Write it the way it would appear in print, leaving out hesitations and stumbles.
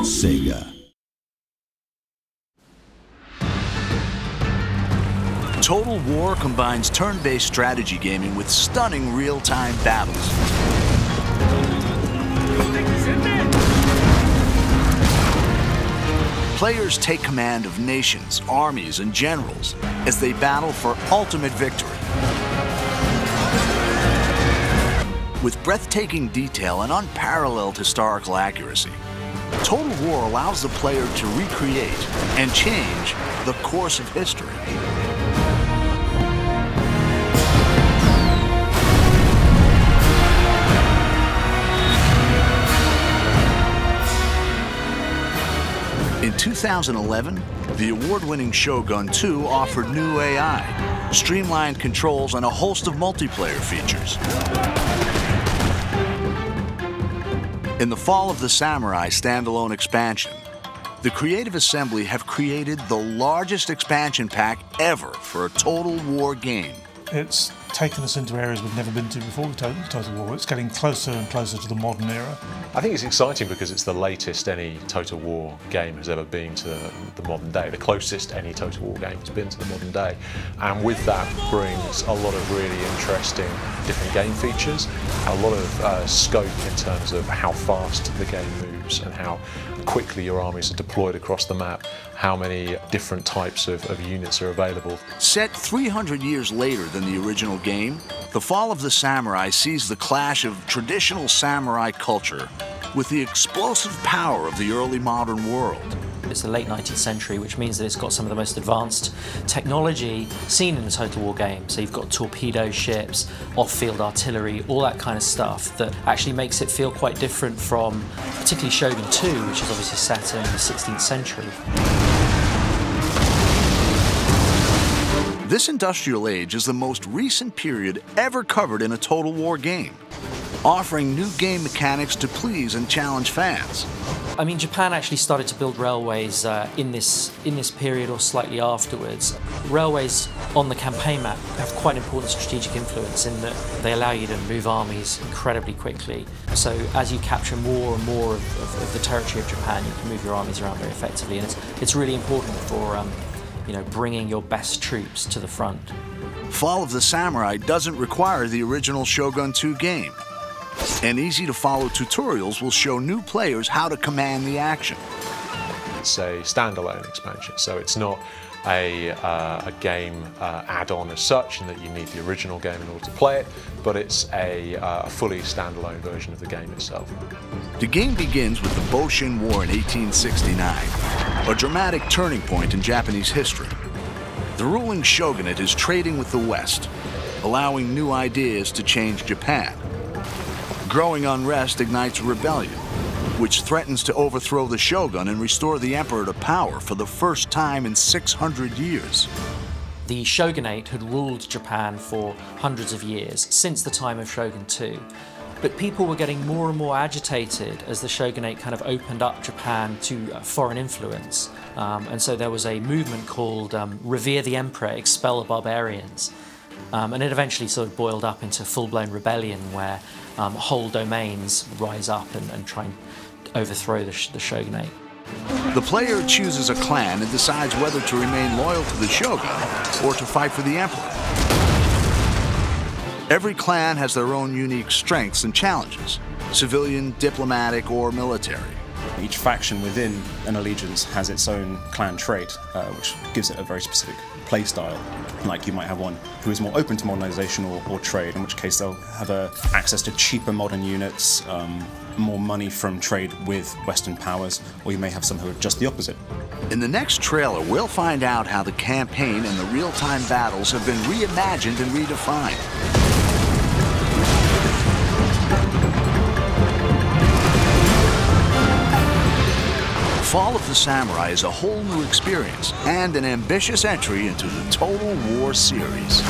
Sega. Total War combines turn-based strategy gaming with stunning real-time battles. Players take command of nations, armies, and generals as they battle for ultimate victory. With breathtaking detail and unparalleled historical accuracy, Total War allows the player to recreate and change the course of history. In 2011, the award-winning Shogun 2 offered new AI, streamlined controls, and a host of multiplayer features. In the Fall of the Samurai standalone expansion, the Creative Assembly have created the largest expansion pack ever for a Total War game. It's taken us into areas we've never been to before with Total War. It's getting closer and closer to the modern era. I think it's exciting because it's the latest any Total War game has ever been to the modern day, the closest any Total War game has been to the modern day. And with that brings a lot of really interesting different game features, a lot of scope in terms of how fast the game moves and how quickly your armies are deployed across the map, how many different types of units are available. Set 300 years later than the original game, The Fall of the Samurai sees the clash of traditional samurai culture with the explosive power of the early modern world. It's the late 19th century, which means that it's got some of the most advanced technology seen in a Total War game. So you've got torpedo ships, off-field artillery, all that kind of stuff that actually makes it feel quite different from particularly Shogun 2, which is obviously set in the 16th century. This industrial age is the most recent period ever covered in a Total War game, offering new game mechanics to please and challenge fans. I mean, Japan actually started to build railways in this period or slightly afterwards. Railways on the campaign map have quite important strategic influence in that they allow you to move armies incredibly quickly. So as you capture more and more of the territory of Japan, you can move your armies around very effectively, and it's really important for bringing your best troops to the front. Fall of the Samurai doesn't require the original Shogun 2 game, and easy-to-follow tutorials will show new players how to command the action. It's a standalone expansion, so it's not a game add-on as such, in that you need the original game in order to play it, but it's a fully standalone version of the game itself. The game begins with the Boshin War in 1869, a dramatic turning point in Japanese history. The ruling shogunate is trading with the West, allowing new ideas to change Japan. Growing unrest ignites rebellion, which threatens to overthrow the shogun and restore the emperor to power for the first time in 600 years. The shogunate had ruled Japan for hundreds of years, since the time of Shogun 2. But people were getting more and more agitated as the shogunate kind of opened up Japan to foreign influence. And so there was a movement called Revere the Emperor, Expel the Barbarians. And it eventually sort of boiled up into full-blown rebellion where whole domains rise up and try and overthrow the shogunate. The player chooses a clan and decides whether to remain loyal to the shogun or to fight for the emperor. Every clan has their own unique strengths and challenges, civilian, diplomatic, or military. Each faction within an allegiance has its own clan trait, which gives it a very specific play style. Like you might have one who is more open to modernization or trade, in which case they'll have access to cheaper modern units, more money from trade with Western powers, or you may have some who are just the opposite. In the next trailer, we'll find out how the campaign and the real-time battles have been reimagined and redefined. Fall of the Samurai is a whole new experience and an ambitious entry into the Total War series.